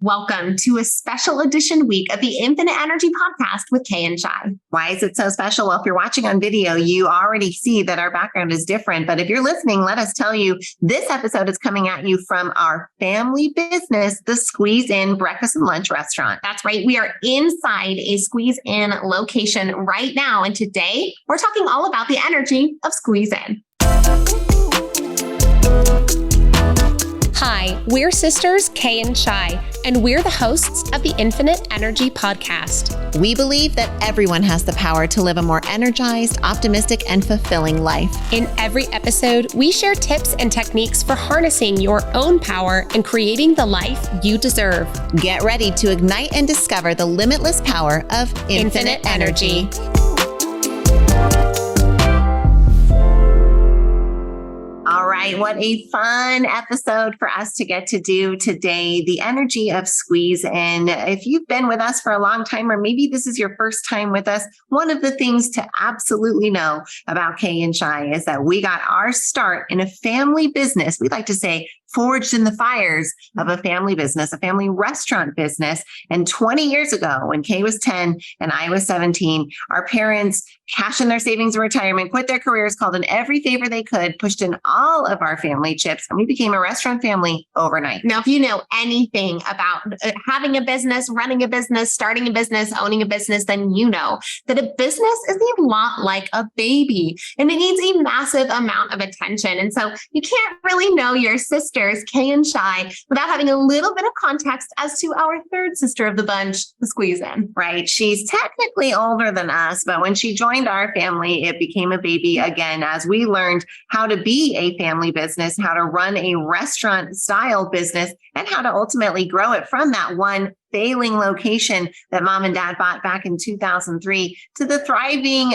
Welcome to a special edition week of the Infinite Energy Podcast with Kay and Shi. Why is it so special? Well, if you're watching on video, you already see that our background is different. But if you're listening, let us tell you, this episode is coming at you from our family business, the Squeeze In Breakfast and Lunch Restaurant. That's right. We are inside a Squeeze In location right now. And today we're talking all about the energy of Squeeze In. Hi, we're sisters Kay and Shi, and we're the hosts of the Infinite Energy Podcast. We believe that everyone has the power to live a more energized, optimistic, and fulfilling life. In every episode, we share tips and techniques for harnessing your own power and creating the life you deserve. Get ready to ignite and discover the limitless power of infinite energy. All right, what a fun episode for us to get to do today. The energy of Squeeze In. If you've been with us for a long time, or maybe this is your first time with us, one of the things to absolutely know about Kay and Shi is that we got our start in a family business. We like to say forged in the fires of a family business, a family restaurant business. And 20 years ago, when Kay was 10 and I was 17, our parents cashed in their savings in retirement, quit their careers, called in every favor they could, pushed in all of our family chips, and we became a restaurant family overnight. Now, if you know anything about having a business, running a business, starting a business, owning a business, then you know that a business is a lot like a baby, and it needs a massive amount of attention. And so you can't really know your sisters, Kay and Shi, without having a little bit of context as to our third sister of the bunch, the Squeeze In. Right. She's technically older than us, but when she joined our family, it became a baby again, as we learned how to be a family business, how to run a restaurant style business, and how to ultimately grow it from that one failing location that mom and dad bought back in 2003 to the thriving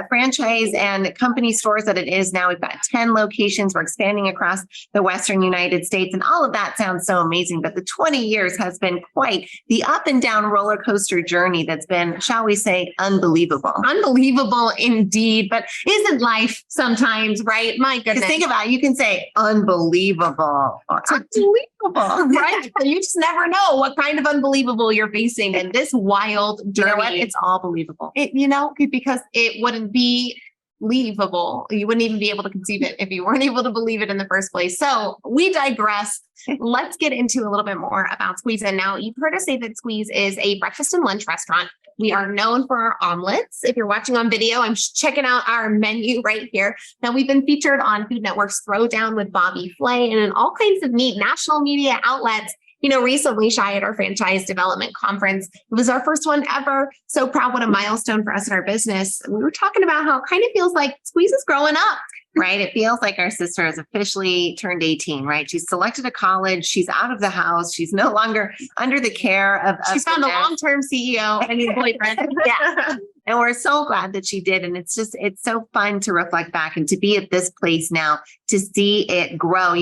franchise and company stores that it is now. We've got 10 locations. We're expanding across the Western United States, and all of that sounds so amazing. But the 20 years has been quite the up and down roller coaster journey that's been, shall we say, unbelievable. Unbelievable indeed. But isn't life sometimes, right? My goodness. Think about it. You can say unbelievable or unbelievable, right? You just never know what kind of unbelievable you're facing in this wild journey. You know what? It's all believable. Because it wouldn't be believable. You wouldn't even be able to conceive it if you weren't able to believe it in the first place. So we digress. Let's get into a little bit more about Squeeze In. Now, you've heard us say that Squeeze is a breakfast and lunch restaurant. We are known for our omelets. If you're watching on video, I'm checking out our menu right here. Now, we've been featured on Food Network's Throwdown with Bobby Flay and in all kinds of neat national media outlets. Recently, Shi, at our franchise development conference, it was our first one ever. So proud, what a milestone for us in our business. We were talking about how it kind of feels like Squeeze is growing up. Right. It feels like our sister has officially turned 18, right? She's selected a college. She's out of the house. She's no longer under the care of. She's found a long-term CEO and his boyfriend. Yeah. And we're so glad that she did. And it's so fun to reflect back and to be at this place now, to see it grow.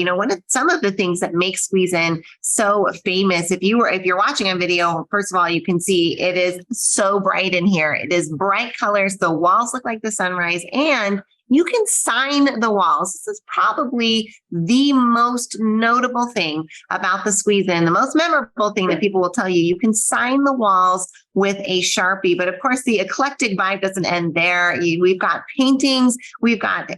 Some of the things that make Squeeze In so famous, if you're watching on video, first of all, you can see it is so bright in here. It is bright colors. The walls look like the sunrise, and you can sign the walls. This is probably the most notable thing about the Squeeze In, the most memorable thing that people will tell you. You can sign the walls with a Sharpie, but of course the eclectic vibe doesn't end there. We've got paintings, we've got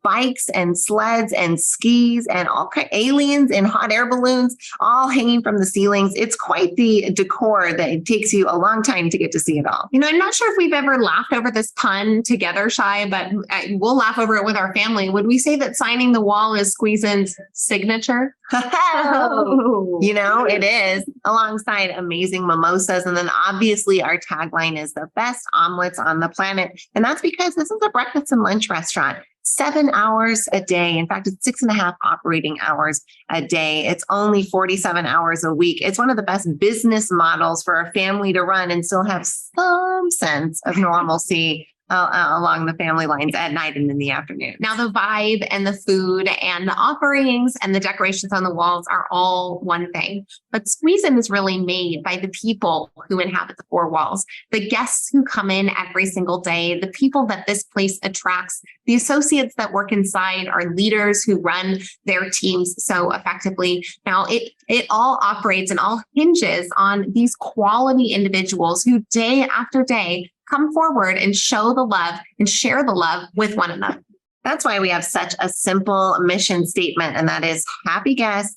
bikes and sleds and skis and all kind aliens and hot air balloons, all hanging from the ceilings. It's quite the decor that it takes you a long time to get to see it all. I'm not sure if we've ever laughed over this pun together, Shi, but we'll laugh over it with our family. Would we say that signing the wall is Squeeze In's signature? It is, alongside amazing mimosas. And then obviously our tagline is the best omelets on the planet. And that's because this is a breakfast and lunch restaurant. 7 hours a day. In fact, it's 6.5 operating hours a day. It's only 47 hours a week. It's one of the best business models for a family to run and still have some sense of normalcy along the family lines at night and in the afternoon. Now, the vibe and the food and the offerings and the decorations on the walls are all one thing, but Squeeze In is really made by the people who inhabit the four walls, the guests who come in every single day, the people that this place attracts, the associates that work inside, our leaders who run their teams so effectively. Now, it all operates and all hinges on these quality individuals who day after day come forward and show the love and share the love with one another. That's why we have such a simple mission statement, and that is happy guests,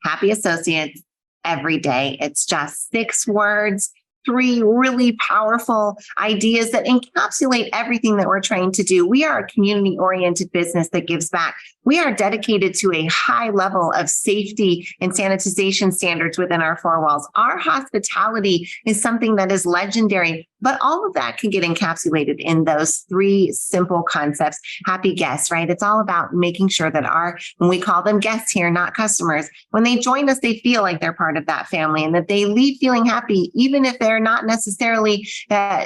happy associates every day. It's just 6 words, 3 really powerful ideas that encapsulate everything that we're trying to do. We are a community-oriented business that gives back. We are dedicated to a high level of safety and sanitization standards within our 4 walls. Our hospitality is something that is legendary, but all of that can get encapsulated in those 3 simple concepts. Happy guests, right? It's all about making sure that when we call them guests here, not customers, when they join us, they feel like they're part of that family and that they leave feeling happy, even if they're not necessarily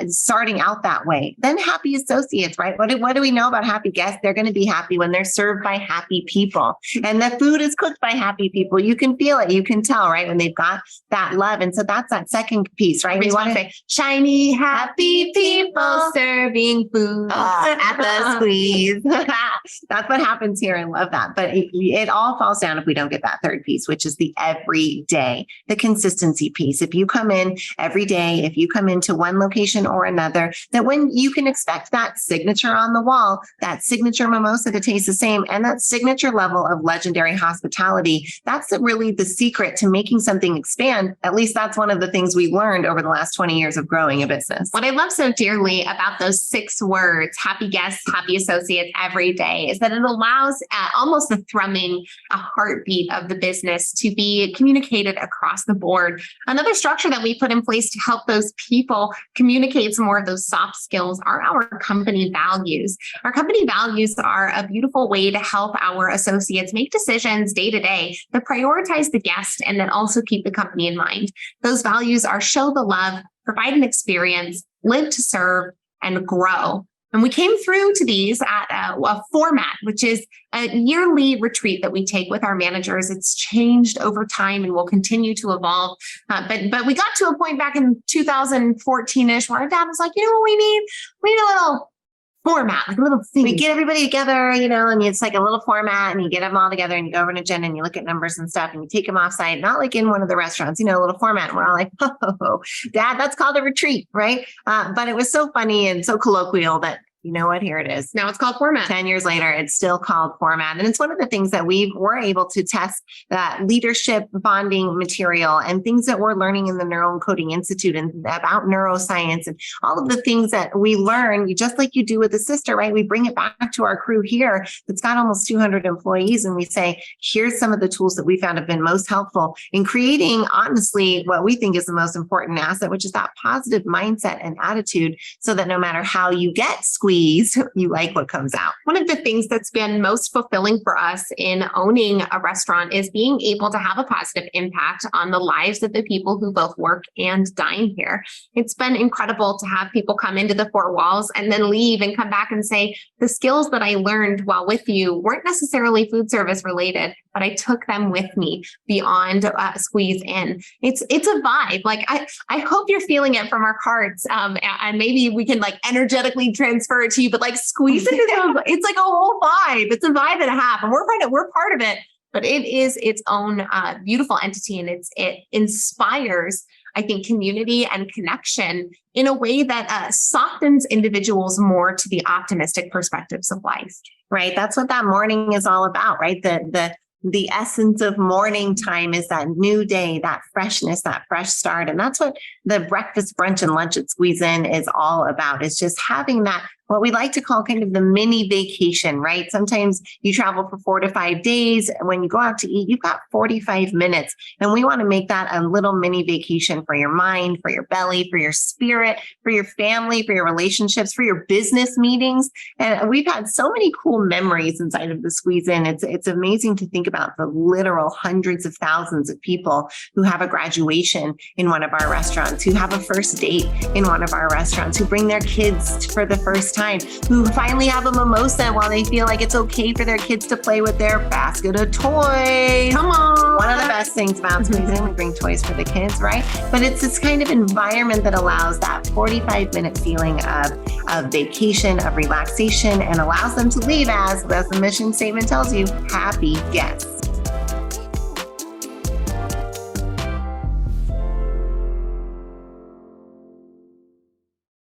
starting out that way. Then happy associates, right? What do we know about happy guests? They're going to be happy when they're served by happy people. And the food is cooked by happy people. You can feel it. You can tell, right? When they've got that love. And so that's that second piece, right? We want to say shiny, happy people serving food at the Squeeze. That's what happens here. I love that. But it all falls down if we don't get that third piece, which is the everyday, the consistency piece. If you come in every day, if you come into one location or another, that when you can expect that signature on the wall, that signature mimosa to taste the same, and that signature level of legendary hospitality, that's really the secret to making something expand. At least that's one of the things we learned over the last 20 years of growing a business. What I love so dearly about those 6 words, happy guests, happy associates every day, is that it allows almost the thrumming, a heartbeat of the business to be communicated across the board. Another structure that we put in place to help those people communicate some more of those soft skills are our company values. Our company values are a beautiful way to help our associates make decisions day to day that prioritize the guest and then also keep the company in mind. Those values are show the love, provide an experience, live to serve, and grow. And we came through to these at a format, which is a yearly retreat that we take with our managers. It's changed over time and will continue to evolve. But we got to a point back in 2014-ish where our dad was like, you know what we need? We need a little format, like a little thing. We get everybody together, and it's like a little format, and you get them all together and you go over an agenda and you look at numbers and stuff and you take them off site, not like in one of the restaurants, a little format. And we're all like, oh, Dad, that's called a retreat, right? But it was so funny and so colloquial that, you know what, here it is. Now it's called format. 10 years later, it's still called format. And it's one of the things that we were able to test that leadership bonding material and things that we're learning in the Neuro Coding Institute and about neuroscience and all of the things that we learn, just like you do with a sister, right? We bring it back to our crew here that's got almost 200 employees. And we say, here's some of the tools that we found have been most helpful in creating, honestly, what we think is the most important asset, which is that positive mindset and attitude, so that no matter how you get squeezed, you like what comes out. One of the things that's been most fulfilling for us in owning a restaurant is being able to have a positive impact on the lives of the people who both work and dine here. It's been incredible to have people come into the 4 walls and then leave and come back and say, the skills that I learned while with you weren't necessarily food service related, but I took them with me beyond Squeeze In. It's a vibe. Like I hope you're feeling it from our cards, and maybe we can like energetically transfer it to you. But like Squeeze In, it's like a whole vibe. It's a vibe and a half, and we're part of it. But it is its own beautiful entity, and it inspires, I think, community and connection in a way that softens individuals more to the optimistic perspectives of life. Right. That's what that morning is all about, right? The essence of morning time is that new day, that freshness, that fresh start. And that's what the breakfast, brunch, and lunch at Squeeze In is all about. It's just having that, what we like to call kind of the mini vacation, right? Sometimes you travel for 4 to 5 days. And when you go out to eat, you've got 45 minutes. And we want to make that a little mini vacation for your mind, for your belly, for your spirit, for your family, for your relationships, for your business meetings. And we've had so many cool memories inside of the Squeeze In. It's amazing to think about the literal hundreds of thousands of people who have a graduation in one of our restaurants, who have a first date in one of our restaurants, who bring their kids for the first time, who finally have a mimosa while they feel like it's okay for their kids to play with their basket of toys. Come on. One of the best things about Squeeze In, we bring toys for the kids, right? But it's this kind of environment that allows that 45-minute feeling of vacation, of relaxation, and allows them to leave as the mission statement tells you, happy guests.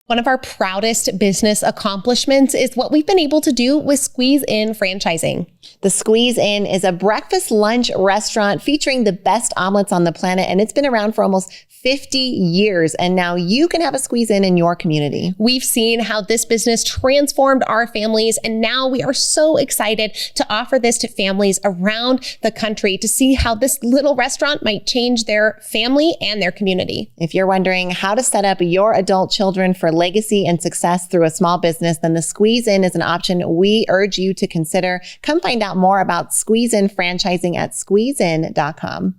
One of our proudest business accomplishments is what we've been able to do with Squeeze In franchising. The Squeeze In is a breakfast lunch restaurant featuring the best omelets on the planet, and it's been around for almost 50 years. And now you can have a Squeeze in your community. We've seen how this business transformed our families, and now we are so excited to offer this to families around the country to see how this little restaurant might change their family and their community. If you're wondering how to set up your adult children for legacy and success through a small business, then the Squeeze In is an option we urge you to consider. Come find out more about Squeeze In franchising at squeezein.com.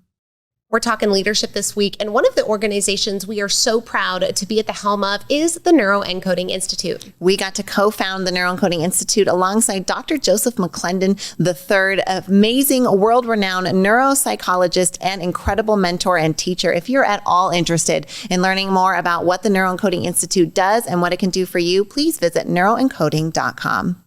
We're talking leadership this week, and one of the organizations we are so proud to be at the helm of is the Neuroencoding Institute. We got to co-found the Neuroencoding Institute alongside Dr. Joseph McClendon III, amazing world-renowned neuropsychologist and incredible mentor and teacher. If you're at all interested in learning more about what the Neuroencoding Institute does and what it can do for you, please visit neuroencoding.com.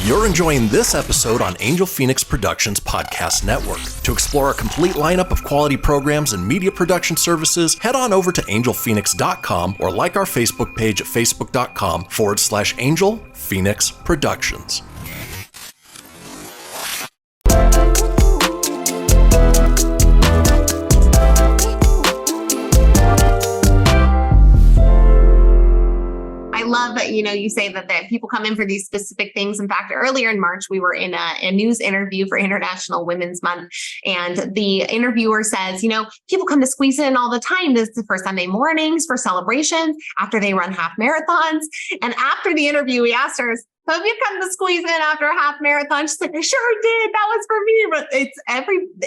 You're enjoying this episode on Angel Phoenix Productions Podcast Network. To explore a complete lineup of quality programs and media production services, head on over to angelphoenix.com or like our Facebook page at facebook.com/Angel Phoenix Productions. Love that, you say that people come in for these specific things. In fact, earlier in March, we were in a news interview for International Women's Month. And the interviewer says, people come to Squeeze In all the time. This is for Sunday mornings, for celebrations, after they run half marathons. And after the interview, we asked her, so have you come to Squeeze In after a half marathon? She's like, I sure did. That was for me. But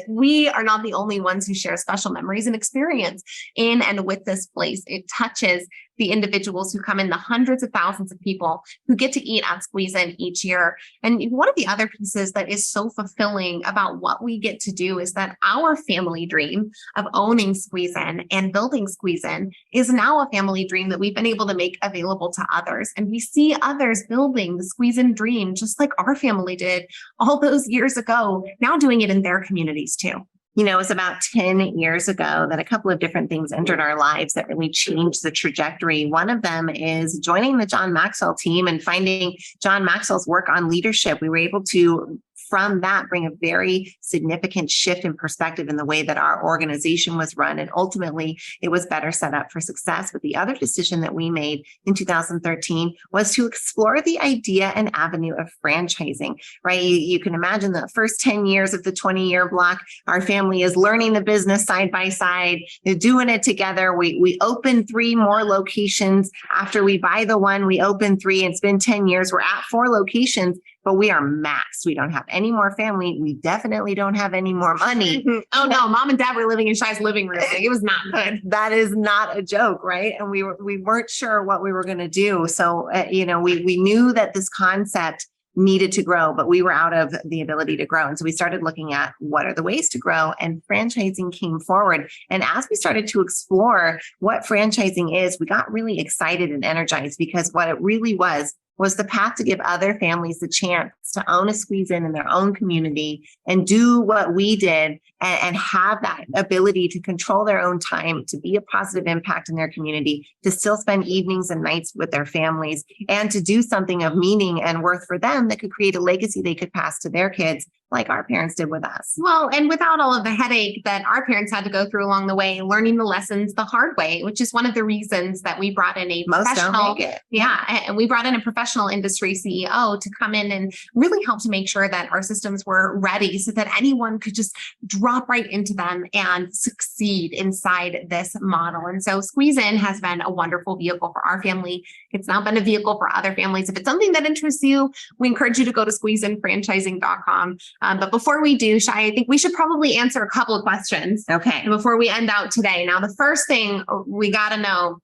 we are not the only ones who share special memories and experience in and with this place. It touches the individuals who come in, the hundreds of thousands of people who get to eat at Squeeze In each year. And one of the other pieces that is so fulfilling about what we get to do is that our family dream of owning Squeeze In and building Squeeze In is now a family dream that we've been able to make available to others. And we see others building the Squeeze In dream, just like our family did all those years ago, now doing it in their communities too. It was about 10 years ago that a couple of different things entered our lives that really changed the trajectory. One of them is joining the John Maxwell team and finding John Maxwell's work on leadership. We were able to, from that, bring a very significant shift in perspective in the way that our organization was run. And ultimately, it was better set up for success. But the other decision that we made in 2013 was to explore the idea and avenue of franchising, right? You can imagine the first 10 years of the 20-year block, our family is learning the business side by side, they're doing it together. We open 3 more locations. After we buy the one, we open 3. It's been 10 years. We're at 4 locations. But we are maxed. We don't have any more family. We definitely don't have any more money. Oh no, mom and dad were living in Shai's living room. It was not good. That is not a joke, right? And we weren't sure what we were going to do. So, we knew that this concept needed to grow, but we were out of the ability to grow. And so we started looking at what are the ways to grow, and franchising came forward. And as we started to explore what franchising is, we got really excited and energized, because what it really was the path to give other families the chance to own a Squeeze In their own community and do what we did and have that ability to control their own time, to be a positive impact in their community, to still spend evenings and nights with their families, and to do something of meaning and worth for them that could create a legacy they could pass to their kids, like our parents did with us. Well, and without all of the headache that our parents had to go through along the way, learning the lessons the hard way, which is one of the reasons that we brought in a professional, and we brought in a professional industry CEO to come in and really help to make sure that our systems were ready so that anyone could just drop right into them and succeed inside this model. And so Squeeze In has been a wonderful vehicle for our family. It's now been a vehicle for other families. If it's something that interests you, we encourage you to go to squeezeinfranchising.com. But before we do, Shai, I think we should probably answer a couple of questions. Okay. Before we end out today. Now, the first thing we got to know,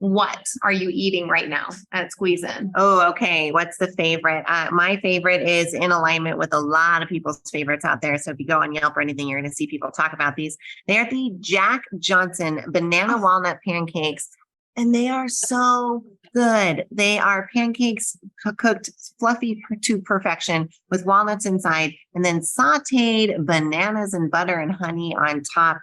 what are you eating right now at Squeeze In? Oh, okay. What's the favorite? My favorite is in alignment with a lot of people's favorites out there. So if you go on Yelp or anything, you're going to see people talk about these. They are the Jack Johnson banana walnut pancakes, and they are so good. They are pancakes cooked fluffy to perfection with walnuts inside, and then sauteed bananas and butter and honey on top.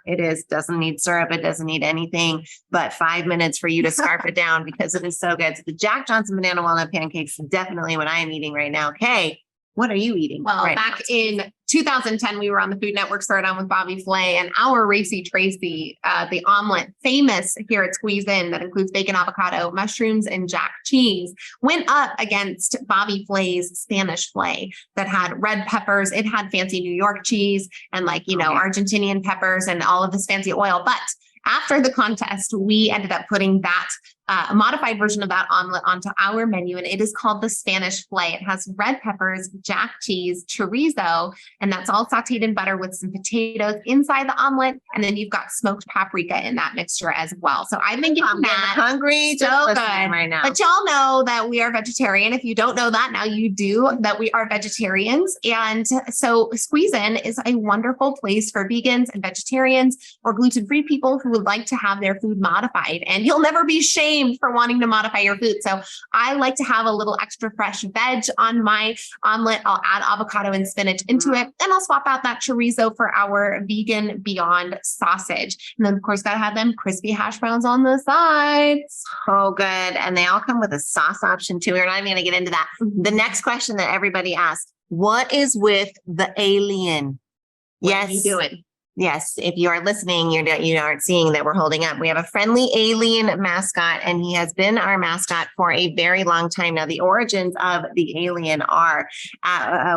Doesn't need syrup. It doesn't need anything but 5 minutes for you to scarf it down because it is so good. So the Jack Johnson banana walnut pancakes is definitely what I am eating right now. Kay, what are you eating? Well, right back in 2010, we were on the Food Network Throwdown with Bobby Flay, and our Racy Tracy, the omelet, famous here at Squeeze In, that includes bacon, avocado, mushrooms, and jack cheese, went up against Bobby Flay's Spanish Flay that had red peppers. It had fancy New York cheese and Argentinian peppers and all of this fancy oil. But after the contest, we ended up putting that a modified version of that omelet onto our menu, and it is called the Spanish Flay. It has red peppers, jack cheese, chorizo, and that's all sauteed in butter with some potatoes inside the omelet. And then you've got smoked paprika in that mixture as well. So I've been getting that. Hungry, so good right now. But y'all know that we are vegetarian. If you don't know that, now you do, that we are vegetarians. And so Squeeze In is a wonderful place for vegans and vegetarians or gluten-free people who would like to have their food modified. And you'll never be shamed for wanting to modify your food. So I like to have a little extra fresh veg on my omelet. I'll add avocado and spinach into it, and I'll swap out that chorizo for our vegan Beyond sausage. And then of course, gotta have them crispy hash browns on the sides. So good. And they all come with a sauce option too. We're not even going to get into that. The next question that everybody asks, what is with the alien? What are you doing? Yes, if you are listening, you aren't seeing that we're holding up. We have a friendly alien mascot, and he has been our mascot for a very long time now. The origins of the alien are,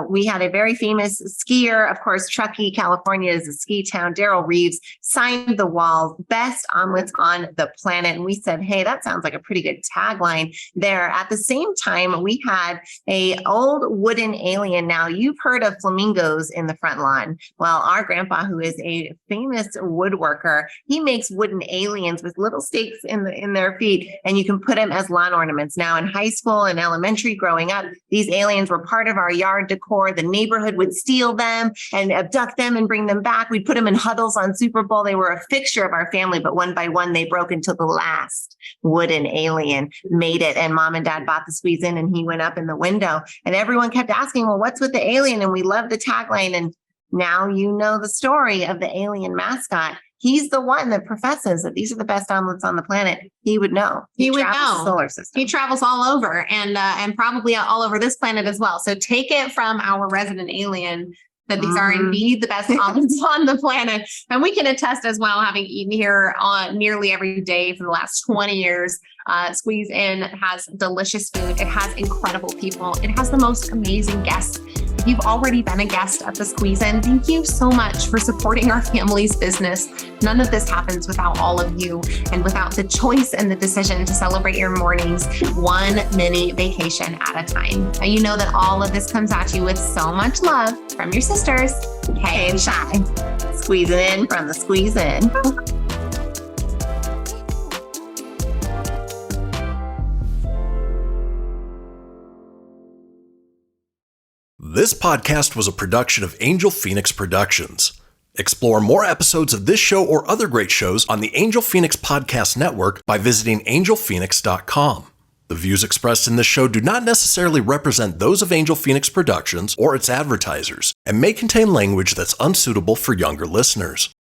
we had a very famous skier, of course, Truckee, California is a ski town. Daryl Reeves signed the wall, best omelets on the planet. And we said, hey, that sounds like a pretty good tagline there. At the same time, we had a old wooden alien. Now, you've heard of flamingos in the front lawn. Well, our grandpa, who is a famous woodworker, he makes wooden aliens with little stakes in their feet, and you can put them as lawn ornaments. Now, in high school and elementary growing up, these aliens were part of our yard decor. The neighborhood would steal them and abduct them and bring them back. We'd put them in huddles on Super Bowl. They were a fixture of our family, but one by one, they broke until the last wooden alien made it. And mom and dad bought the Squeeze In, and he went up in the window, and everyone kept asking, well, what's with the alien? And we loved the tagline. And now you know the story of the alien mascot. He's the one that professes that these are the best omelets on the planet. He would know. He would travels know. the solar system. He travels all over, and probably all over this planet as well. So take it from our resident alien that these are indeed the best omelets on the planet. And we can attest as well, having eaten here on nearly every day for the last 20 years. Squeeze In has delicious food. It has incredible people. It has the most amazing guests. If you've already been a guest at the Squeeze In, thank you so much for supporting our family's business. None of this happens without all of you and without the choice and the decision to celebrate your mornings one mini vacation at a time. Now, you know that all of this comes at you with so much love from your sisters, Kay and Shi. Squeezing in from the Squeeze In. This podcast was a production of Angel Phoenix Productions. Explore more episodes of this show or other great shows on the Angel Phoenix Podcast Network by visiting angelphoenix.com. The views expressed in this show do not necessarily represent those of Angel Phoenix Productions or its advertisers and may contain language that's unsuitable for younger listeners.